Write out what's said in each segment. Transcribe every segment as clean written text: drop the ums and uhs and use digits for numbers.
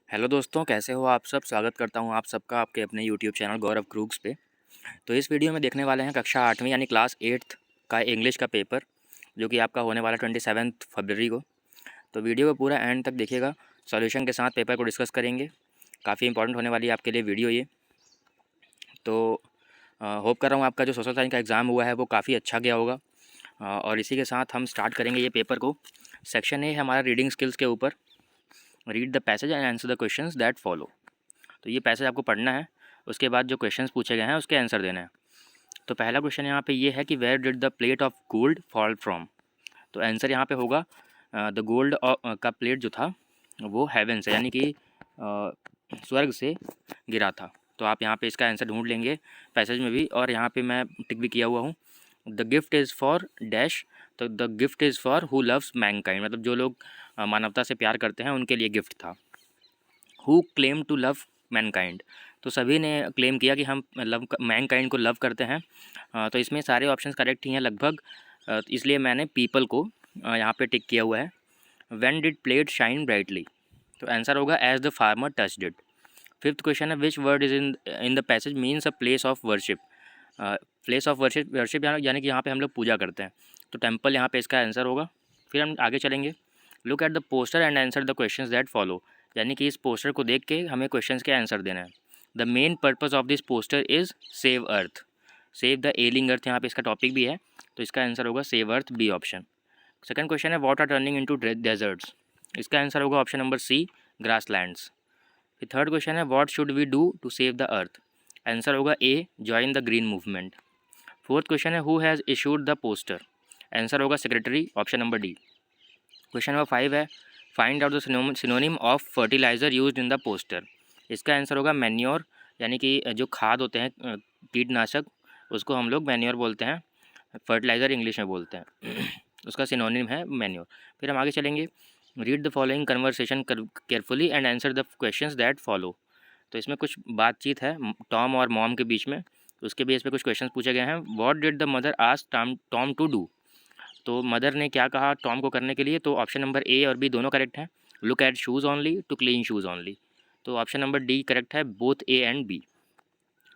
Hello दोस्तों, कैसे हो आप सब। स्वागत करता हूं आप सबका आपके अपने यूट्यूब चैनल गौरव क्रूक्स पे। तो इस वीडियो में देखने वाले हैं कक्षा 8वीं यानी क्लास 8th का इंग्लिश का पेपर, जो कि आपका होने वाला 27 फरवरी को। तो वीडियो को पूरा एंड तक देखिएगा, सॉल्यूशन के साथ पेपर को डिस्कस करेंगे। काफ़ी इंपॉर्टेंट होने वाली है आपके लिए वीडियो ये। तो होप कर रहा हूँ आपका जो सोशल साइंस का एग्ज़ाम हुआ है वो काफ़ी अच्छा गया होगा। और इसी के साथ हम स्टार्ट करेंगे ये पेपर को। सेक्शन ए है हमारा रीडिंग स्किल्स के ऊपर। Read the passage and answer the questions that follow. तो ये पैसेज आपको पढ़ना है, उसके बाद जो क्वेश्चंस पूछे गए हैं उसके आंसर देने हैं। तो पहला क्वेश्चन यहाँ पे ये है कि where did the plate of gold fall from. तो आंसर यहाँ पे होगा द गोल्ड का प्लेट जो था वो हेवन से यानी कि स्वर्ग से गिरा था। तो आप यहाँ पे इसका आंसर ढूंढ लेंगे पैसेज में भी, और यहाँ पे मैं टिक भी किया हुआ हूँ। The gift is for dash. तो the gift is for who loves mankind, मतलब जो लोग मानवता से प्यार करते हैं उनके लिए गिफ्ट था। Who claim to love mankind. तो सभी ने क्लेम किया कि हम लव मैनकाइंड को लव करते हैं। तो इसमें सारे ऑप्शंस करेक्ट ही हैं लगभग। इसलिए मैंने पीपल को यहाँ पे टिक किया हुआ है। When did plate shine brightly. तो आंसर होगा as the farmer touched it. Fifth question है which word is in the passage means a place of worship. Place of worship worship यानी कि यहाँ पे हम लोग पूजा करते हैं। तो टेम्पल यहाँ पे इसका आंसर होगा। फिर हम आगे चलेंगे। Look at the poster and answer the questions that follow. यानी कि इस पोस्टर को देख के हमें क्वेश्चंस के आंसर देना है। The main purpose of this poster is save earth. Save the ailing earth यहाँ पे इसका टॉपिक भी है। तो इसका आंसर होगा save earth, B option. Second question है what are turning into deserts. इसका आंसर होगा ऑप्शन नंबर सी, ग्रासलैंड्स। फिर थर्ड क्वेश्चन है what should we do to save the earth. Answer होगा A, join the green movement. Fourth question है who has issued the poster. Answer होगा secretary, option number D. Question number 5 है find out the synonym of fertiliser used in the poster. इसका answer होगा manure, यानी कि जो खाद होते हैं कीटनाशक, उसको हम लोग मैन्योर बोलते हैं, फर्टिलाइज़र इंग्लिश में बोलते हैं। उसका सिनोनिम है मैन्योर। फिर हम आगे चलेंगे। Read the following conversation carefully and answer the questions that follow. तो इसमें कुछ बातचीत है टॉम और मॉम के बीच में, उसके बेस पे कुछ क्वेश्चंस पूछे गए हैं। What did the mother ask Tom to do. तो मदर ने क्या कहा टॉम को करने के लिए। तो ऑप्शन नंबर ए और बी दोनों करेक्ट हैं। Look at shoes only, to clean shoes only. तो ऑप्शन नंबर डी करेक्ट है, both A and B.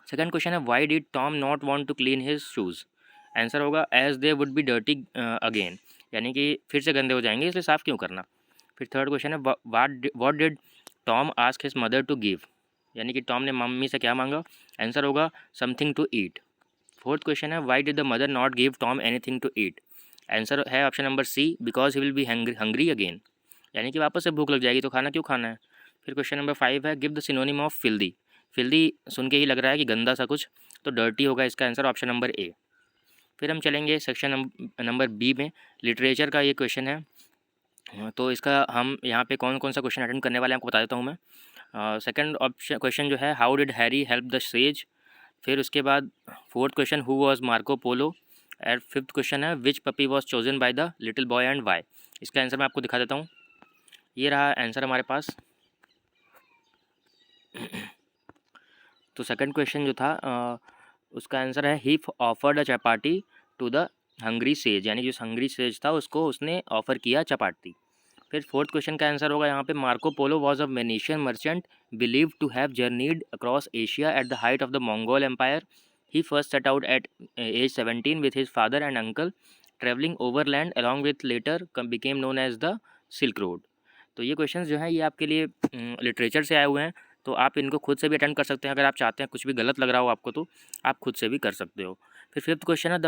Second question है why did Tom not want to clean his shoes. Answer होगा as they would be dirty again, यानी कि फिर से गंदे हो जाएंगे इसलिए साफ़ क्यों करना। फिर थर्ड क्वेश्चन है what did Tom ask his mother to give. यानी कि टॉम ने मम्मी से क्या मांगा। आंसर होगा something to eat. Fourth question है why did the mother not give Tom anything to eat. Answer है option number C, because he will be hungry again, यानी कि वापस से भूख लग जाएगी तो खाना क्यों खाना है। फिर क्वेश्चन नंबर 5 है give the synonym of filthy. Filthy सुन के ही लग रहा है कि गंदा सा कुछ, तो डर्टी होगा इसका आंसर, ऑप्शन नंबर ए। फिर हम चलेंगे सेक्शन नंबर बी में, लिटरेचर का ये क्वेश्चन है। तो इसका हम यहाँ पे कौन कौन सा क्वेश्चन अटेंड करने वाले हैं आपको बता देता हूँ मैं। सेकंड ऑप्शन क्वेश्चन जो है how did Harry help the sage. फिर उसके बाद fourth question who was Marco Polo. And fifth question है which puppy was chosen by the little boy and why. इसका आंसर मैं आपको दिखा देता हूँ। ये रहा आंसर हमारे पास। तो सेकंड क्वेश्चन जो था उसका आंसर है he offered a chapati to the hungry sage, यानी जो हंग्री सेज था उसको उसने ऑफर किया चपाटी। फिर फोर्थ क्वेश्चन का आंसर होगा यहाँ पे Marco Polo was a Venetian merchant believe to have journeyed across Asia at the height of the Mongol empire. He first set out at age 17 with his father and uncle travelling overland along with later became known as the silk road. तो ये questions जो हैं ये आपके लिए literature से आए हुए हैं, तो आप इनको खुद से भी अटेंड कर सकते हैं। अगर आप चाहते हैं कुछ भी गलत लग रहा हो आपको तो आप खुद से भी कर सकते हो। फिर फिफ्थ क्वेश्चन है the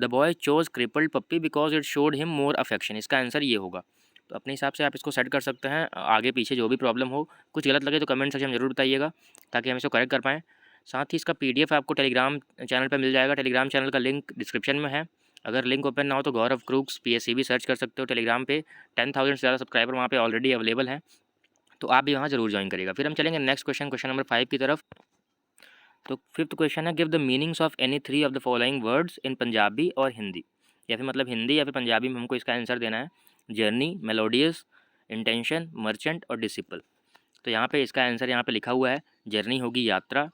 boy chose crippled puppy because it showed him more affection. इसका आंसर ये होगा। तो अपने हिसाब से आप इसको सेट कर सकते हैं, आगे पीछे जो भी प्रॉब्लम हो। कुछ गलत लगे तो कमेंट सेक्शन में जरूर बताइएगा ताकि हम इसको करेक्ट कर पाएँ। साथ ही इसका PDF आपको टेलीग्राम चैनल पर मिल जाएगा। टेलीग्राम चैनल का लिंक डिस्क्रिप्शन में है। अगर लिंक ओपन ना हो तो गौरव क्रूक्स PSC भी सर्च कर सकते हो टेलीग्राम पे। 10,000 से ज़्यादा सब्सक्राइबर वहाँ पे ऑलरेडी अवेलेबल हैं, तो आप भी वहाँ जरूर ज्वाइन करिएगा। फिर हम चलेंगे नेक्स्ट क्वेश्चन नंबर 5 की तरफ। तो फिफ्थ क्वेश्चन है give the meanings of any 3 of the following words in Punjabi और हिंदी। या फिर मतलब हिंदी या फिर पंजाबी में हमको इसका आंसर देना है। जर्नी, मेलोडियस, इंटेंशन, मर्चेंट और डिसिपल। तो यहाँ पे इसका आंसर यहाँ पे लिखा हुआ है। जर्नी होगी यात्रा,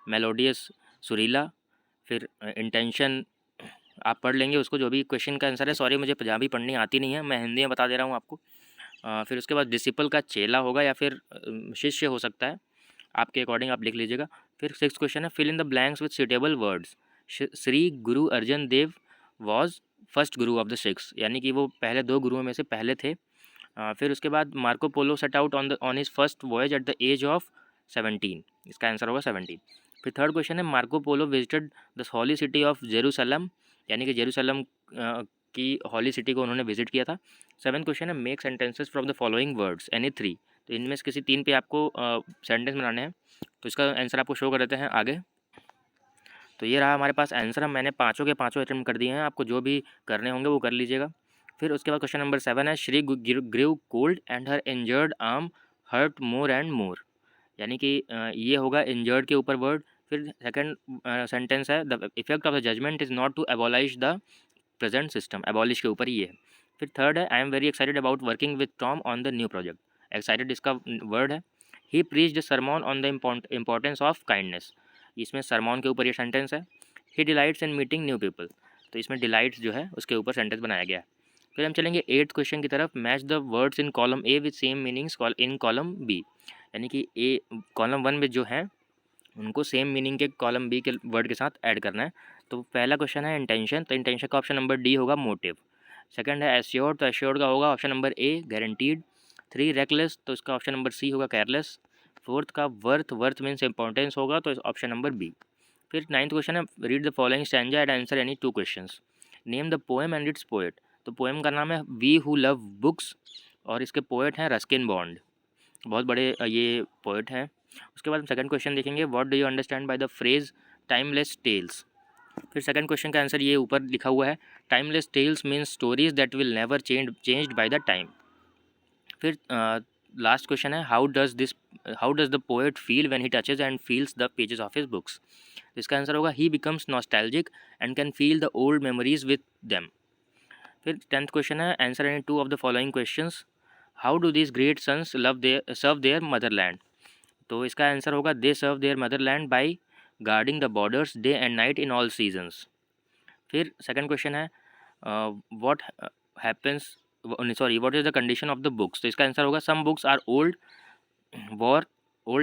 मेलोडियस सुरीला, फिर इंटेंशन आप पढ़ लेंगे उसको जो भी क्वेश्चन का आंसर है। सॉरी मुझे पंजाबी पढ़नी आती नहीं है, मैं हिंदी में बता दे रहा हूँ आपको। फिर उसके बाद डिसिपल का चेला होगा या फिर शिष्य हो सकता है, आपके अकॉर्डिंग आप लिख लीजिएगा। फिर 6th क्वेश्चन है, fill in the blanks with suitable words. Shri Guru Arjan Dev was first Guru of the Sikhs, यानी कि वो पहले 2 गुरुओं में से पहले थे। फिर उसके बाद Marco Polo set out on his first voyage at the age of 17, इसका आंसर होगा 17। फिर 3rd क्वेश्चन है, Marco Polo visited the holy city of Jerusalem, यानी कि जेरूसलम की हॉली सिटी को उन्होंने विजिट किया था। 7th क्वेश्चन है, make sentences from the following words any 3, तो इनमें से किसी 3 पे आपको सेंटेंस बनाने हैं। तो इसका आंसर आपको शो कर देते हैं आगे। तो ये रहा हमारे पास आंसर, हम मैंने पाँचों के पाँचों अटेम्प्ट कर दिए हैं, आपको जो भी करने होंगे वो कर लीजिएगा। फिर उसके बाद क्वेश्चन नंबर 7 है, she grew cold and her injured arm hurt more and more, यानी कि ये होगा इंजर्ड के ऊपर वर्ड। फिर सेकंड सेंटेंस है, the effect of the judgement is not to abolish the present system, abolish के ऊपर ही है। फिर थर्ड है, I am very excited about working with Tom on the new project, excited इसका वर्ड है। He preach the sermon on the importance of kindness, इसमें sermon के ऊपर ये सेंटेंस है। He delights in meeting new people, तो इसमें delights जो है उसके ऊपर सेंटेंस बनाया गया है। फिर हम चलेंगे 8th क्वेश्चन की तरफ, match the words in column A with same meanings in column B, यानी कि ए कॉलम 1 में जो है उनको सेम मीनिंग के कॉलम बी के वर्ड के साथ ऐड करना है। तो पहला क्वेश्चन है इंटेंशन, तो इंटेंशन का ऑप्शन नंबर डी होगा मोटिव। सेकंड है एश्योर्ड, तो एश्योर्ड का होगा option number A guaranteed. 3 reckless, तो इसका ऑप्शन नंबर सी होगा केयरलेस। 4th का वर्थ, वर्थ मीन्स इंपॉर्टेंस होगा, तो ऑप्शन नंबर बी। फिर 9th क्वेश्चन है, read the following stanza and answer any 2 questions. Name the poem and it's poet, तो poem का नाम है वी हु लव बुक्स और इसके पोएट हैं रस्किन बॉन्ड, बहुत बड़े ये पोएट हैं। उसके बाद हम सेकंड क्वेश्चन देखेंगे, what do you understand by the phrase timeless tales. फिर सेकंड क्वेश्चन का आंसर ये ऊपर लिखा हुआ है, timeless tales means stories that will never changed by the time. फिर लास्ट क्वेश्चन है, how does the poet feel when he touches and feels the pages of his books, इसका answer होगा he becomes nostalgic and can feel the old memories with them. फिर 10th question है, answer any 2 of the following questions. How do this great sons serve their motherland, तो इसका answer होगा they serve their motherland by guarding the borders day and night in all seasons. फिर second question है, what happens what is the condition of the books, तो इसका answer होगा some books are old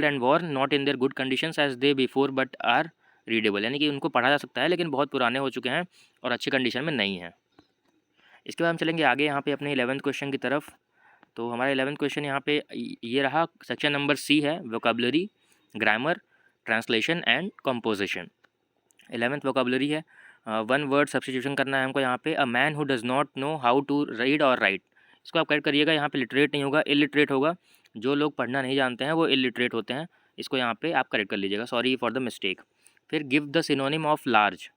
and were not in their good conditions as they before but are readable, यानी कि उनको पढ़ा जा सकता है लेकिन बहुत पुराने हो चुके हैं और अच्छी कंडीशन में नहीं है। इसके बाद हम चलेंगे आगे यहाँ पे अपने 11th क्वेश्चन की तरफ। तो हमारा 11th क्वेश्चन यहाँ पे ये रहा, सेक्शन नंबर सी है, vocabulary, grammar, translation and composition. 11th vocabulary है, 1 वर्ड सब्स्टिट्यूशन करना है हमको यहाँ पे, a man who does not know how to read और राइट, इसको आप करेक्ट करिएगा, यहाँ पे लिटरेट नहीं होगा इलिटरेट होगा, जो लोग पढ़ना नहीं जानते हैं वो इलिटरेट होते हैं, इसको यहाँ पे आप करेक्ट कर लीजिएगा, सॉरी फॉर द मिस्टेक। फिर give the synonym of large,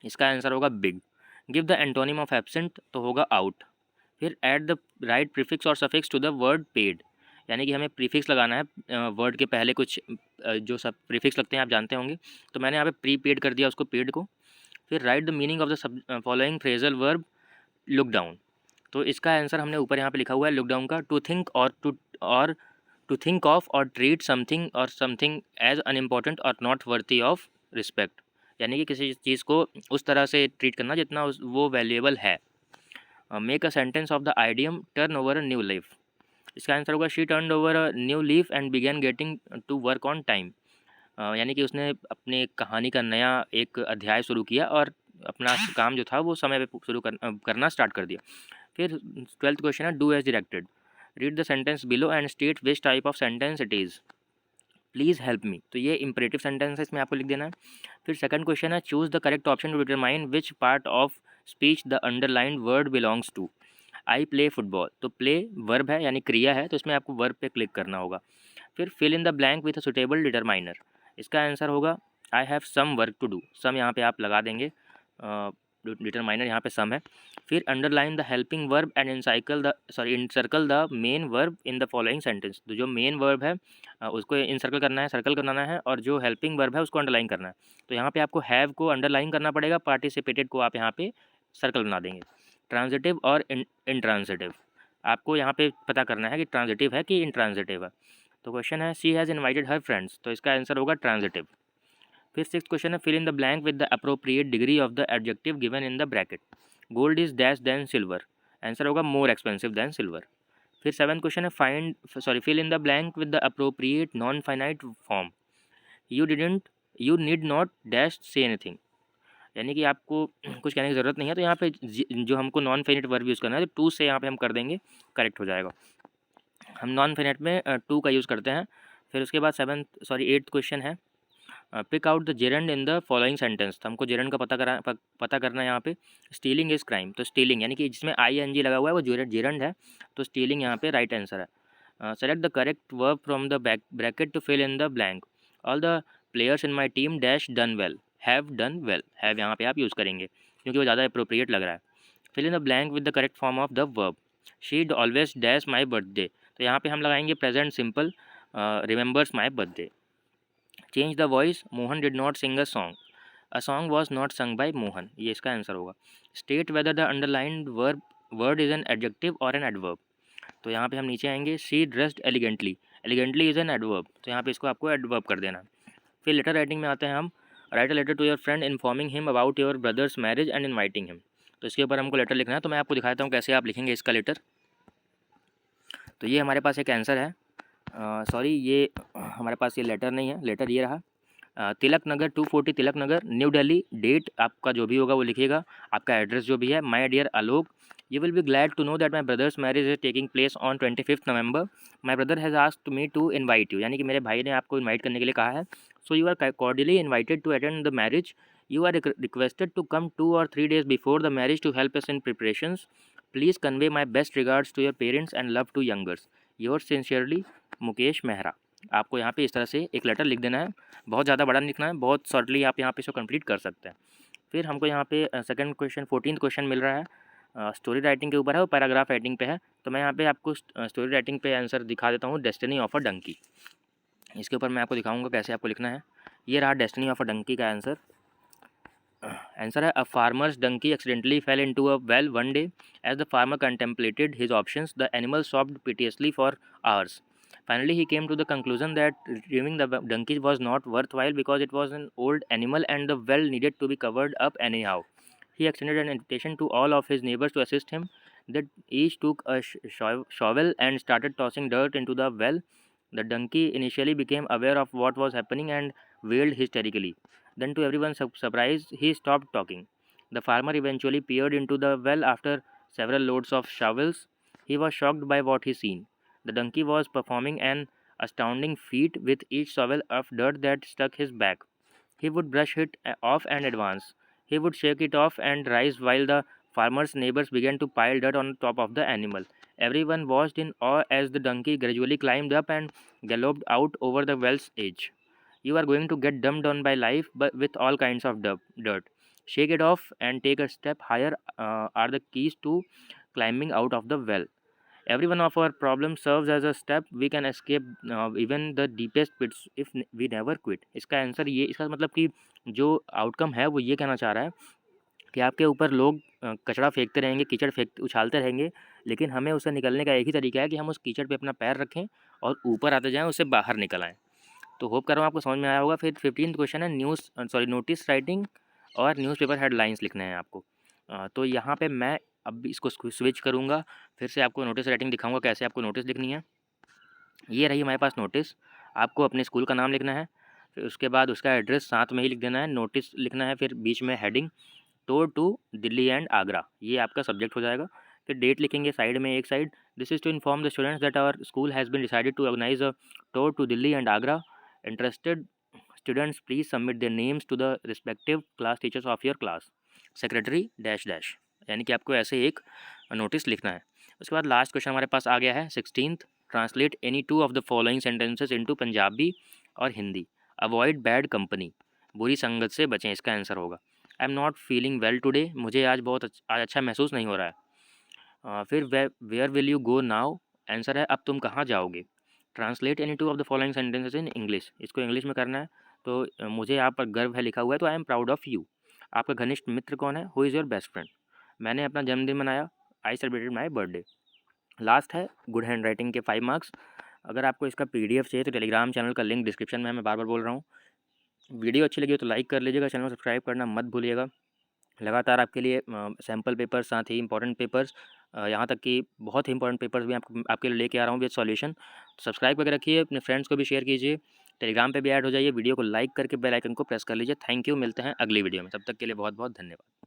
इसका आंसर होगा big. Give the antonym of absent, तो होगा आउट। फिर ऐड द राइट प्रीफिक्स और suffix to the word paid, यानी कि हमें प्रीफिक्स लगाना है वर्ड के पहले, कुछ जो सब प्रीफिक्स लगते हैं आप जानते होंगे, तो मैंने यहाँ पे प्री पेड कर दिया उसको पेड को। फिर right the meaning of the following phrasal verb look down, तो इसका आंसर हमने ऊपर यहाँ पे लिखा हुआ है लुक डाउन का, to think to think of और ट्रीट समथिंग एज अनइम्पॉर्टेंट और नॉट वर्थी ऑफ रिस्पेक्ट, यानी कि किसी चीज़ को उस तरह से ट्रीट करना जितना वो वैल्यूएबल है। Make a sentence of the idiom turn over a new leaf, इसका आंसर होगा she turn over a new leaf and began getting to work on time, यानी कि उसने अपने कहानी का नया एक अध्याय शुरू किया और अपना काम जो था वो समय पे शुरू करना स्टार्ट कर दिया। फिर 12th क्वेश्चन है, do as directed, read the sentence below and state which type of sentence it is, please help me, तो ये इंपरेटिव सेंटेंस है, इसमें आपको लिख देना है। फिर सेकंड क्वेश्चन है, choose the correct option to determine which part of speech the underlined word belongs to. I play football, तो प्ले वर्ब है यानी क्रिया है, तो इसमें आपको वर्ब पे क्लिक करना होगा। फिर fill in the blank with a suitable determiner, इसका आंसर होगा I have some work to do, some यहाँ पे आप लगा देंगे, डिटरमाइनर यहाँ पे सम है। फिर underline the helping verb and encircle the main verb in the following sentence, तो जो मेन वर्ब है उसको इनसर्कल करना है, सर्कल करना है, और जो हेल्पिंग वर्ब है उसको अंडरलाइन करना है। तो यहाँ पे आपको हैव को अंडरलाइन करना पड़ेगा, पार्टिसिपेटेड को आप यहाँ पे सर्कल बना देंगे। ट्रांजिटिव और इंट्रांजिटिव आपको यहाँ पे पता करना है कि ट्रांजिटिव है कि इंट्रांजिटिव है। तो क्वेश्चन है, she has invited her friends, तो इसका आंसर होगा ट्रांजिटिव। फिर 6th क्वेश्चन है, fill in the blank with the appropriate degree of the adjective given in the bracket. Gold is dash than silver, answer होगा more expensive than silver. फिर 7th question है fill in the blank with the appropriate non finite form. You need not dash say anything, यानी कि आपको कुछ कहने की ज़रूरत नहीं है। तो यहाँ पे जो हमको नॉन फाइनाइट वर्ब यूज़ करना है तो टू से यहाँ पे हम कर देंगे, करेक्ट हो जाएगा। हम नॉन फाइनाइट में टू का यूज़ करते हैं। फिर उसके बाद 8th क्वेश्चन है pick out the gerund in the following sentence. तो हमको जेरंड का पता करना है यहाँ पे। स्टीलिंग इज़ क्राइम, तो स्टीलिंग यानी कि जिसमें ING लगा हुआ है वो जेरंड है, तो स्टीलिंग यहाँ पे राइट आंसर है। Select the correct verb from the bracket to fill in the blank. All the players in my team dash done well, have done well, have यहाँ पे आप यूज़ करेंगे क्योंकि वो ज़्यादा अप्रोप्रिएट लग रहा है। Fill in the blank with the correct form of the verb. She always dash my birthday, तो यहाँ पे हम लगाएंगे present simple, remembers my birthday. Change the voice, Mohan did not sing a song was not sung by Mohan, ये इसका answer होगा। State whether the underlined word is an adjective और an adverb. तो यहाँ पे हम नीचे आएंगे, she dressed elegantly, elegantly is an adverb, तो यहाँ पे इसको आपको एडवर्ब कर देना। फिर लेटर राइटिंग में आते हैं हम। Write a letter to your friend informing him about your brother's marriage and inviting him. तो इसके ऊपर हमको लेटर लिखना है, तो मैं आपको दिखाता हूँ कैसे आप लिखेंगे इसका लेटर। तो ये हमारे पास एक आंसर है, सॉरी ये हमारे पास ये लेटर नहीं है, लेटर ये रहा। तिलक नगर 240 तिलक नगर न्यू दिल्ली। डेट आपका जो भी होगा वो लिखिएगा, आपका एड्रेस जो भी है। My dear Alok, you will be glad to know that my brother's marriage is taking place on 25th November. My brother has asked me to invite you, यानी कि मेरे भाई ने आपको इनवाइट करने के लिए कहा है। So you are cordially invited to attend the marriage. You are requested to come 2 or 3 days before the marriage to help us in preparations. Please convey my best regards to your parents and love to youngers. Yours sincerely Mukesh Mehra. आपको यहाँ पे इस तरह से एक letter लिख देना है, बहुत ज़्यादा बड़ा नहीं लिखना है, बहुत शॉर्टली आप यहाँ पे इसको कंप्लीट कर सकते हैं। फिर हमको यहाँ पे सेकंड क्वेश्चन 14th क्वेश्चन मिल रहा है, स्टोरी राइटिंग के ऊपर है और पैराग्राफ राइटिंग पे है। तो मैं यहाँ पे आपको स्टोरी राइटिंग पे आंसर दिखा देता हूँ, डेस्टिनी ऑफ अ डंकी। इसके ऊपर मैं आपको दिखाऊंगा कैसे आपको लिखना है। ये रहा डेस्टिनी ऑफ अ डंकी का आंसर। आंसर है, a farmer's donkey accidentally fell into a well one day. As the farmer contemplated his options the animal soft piteously for hours. Finally, he came to the conclusion that retrieving the donkey was not worthwhile because it was an old animal and the well needed to be covered up anyhow. He extended an invitation to all of his neighbors to assist him. They each took a shovel and started tossing dirt into the well. The donkey initially became aware of what was happening and wailed hysterically. Then, to everyone's surprise, he stopped talking. The farmer eventually peered into the well after several loads of shovels. He was shocked by what he seen. The donkey was performing an astounding feat with each shovel of dirt that struck his back. He would brush it off and advance. He would shake it off and rise while the farmer's neighbors began to pile dirt on top of the animal. Everyone watched in awe as the donkey gradually climbed up and galloped out over the well's edge. You are going to get dumped on by life but with all kinds of dirt. Shake it off and take a step higher are the keys to climbing out of the well. Every one of our problems serves as a step we can escape even the deepest pits if we never quit. इसका आंसर ये, इसका मतलब कि जो outcome है वो ये कहना चाह रहा है कि आपके ऊपर लोग कचरा फेंकते रहेंगे, कीचड़ फेंक उछालते रहेंगे, लेकिन हमें उससे निकलने का एक ही तरीका है कि हम उस कीचड़ पे अपना पैर रखें और ऊपर आते जाएं, उससे बाहर निकल आएँ। तो होप कर रहा हूँ आपको समझ में आया होगा। फिर 15th क्वेश्चन है नोटिस राइटिंग और न्यूज़पेपर हेडलाइंस लिखने हैं आपको। तो यहाँ पे मैं अब इसको स्विच करूँगा, फिर से आपको नोटिस राइटिंग दिखाऊंगा कैसे आपको नोटिस लिखनी है। ये रही हमारे पास नोटिस। आपको अपने स्कूल का नाम लिखना है, फिर उसके बाद उसका एड्रेस साथ में ही लिख देना है, नोटिस लिखना है, फिर बीच में heading tour to Delhi and Agra, ये आपका सब्जेक्ट हो जाएगा। फिर डेट लिखेंगे साइड में, एक side, this is to inform the students that our school has been decided to organise a tour to Delhi and Agra. Interested students please submit their names to the respective class teachers of your class. Secretary dash dash, यानी कि आपको ऐसे एक notice लिखना है। उसके बाद last question हमारे पास आ गया है 16th। Translate any two of the following sentences into Punjabi और हिंदी। अवॉइड बैड कंपनी, बुरी संगत से बचें, इसका आंसर होगा। I am not feeling well today, मुझे आज बहुत आज अच्छा महसूस नहीं हो रहा है। फिर where will you go now, answer है अब तुम कहाँ जाओगे। Translate any two of the following sentences in English, इसको इंग्लिश में करना है। तो मुझे यहाँ पर गर्व है लिखा हुआ है, तो I am proud of you. आपका घनिष्ठ मित्र कौन है, who is your best friend. मैंने अपना जन्मदिन मनाया, I celebrated my birthday. Last है गुड हैंड राइटिंग के 5 मार्क्स। अगर आपको इसका PDF चाहिए तो टेलीग्राम चैनल का लिंक डिस्क्रिप्शन में है, मैं बार बार बोल रहा हूँ। वीडियो अच्छी लगी हो तो लाइक कर लीजिएगा, चैनल को सब्सक्राइब करना मत भूलिएगा। लगातार आपके लिए सैम्पल पेपर्स, साथ ही इंपॉर्टेंट पेपर्स यहाँ तक कि बहुत ही इंपॉर्टेंट पेपर्स भी आपके लिए लेके आ रहा हूँ विद सॉल्यूशन। सब्सक्राइब करके रखिए, अपने फ्रेंड्स को भी शेयर कीजिए, टेलीग्राम पे भी ऐड हो जाइए, वीडियो को लाइक करके बेल आइकन को प्रेस कर लीजिए। थैंक यू, मिलते हैं अगली वीडियो में, तब तक के लिए बहुत बहुत धन्यवाद।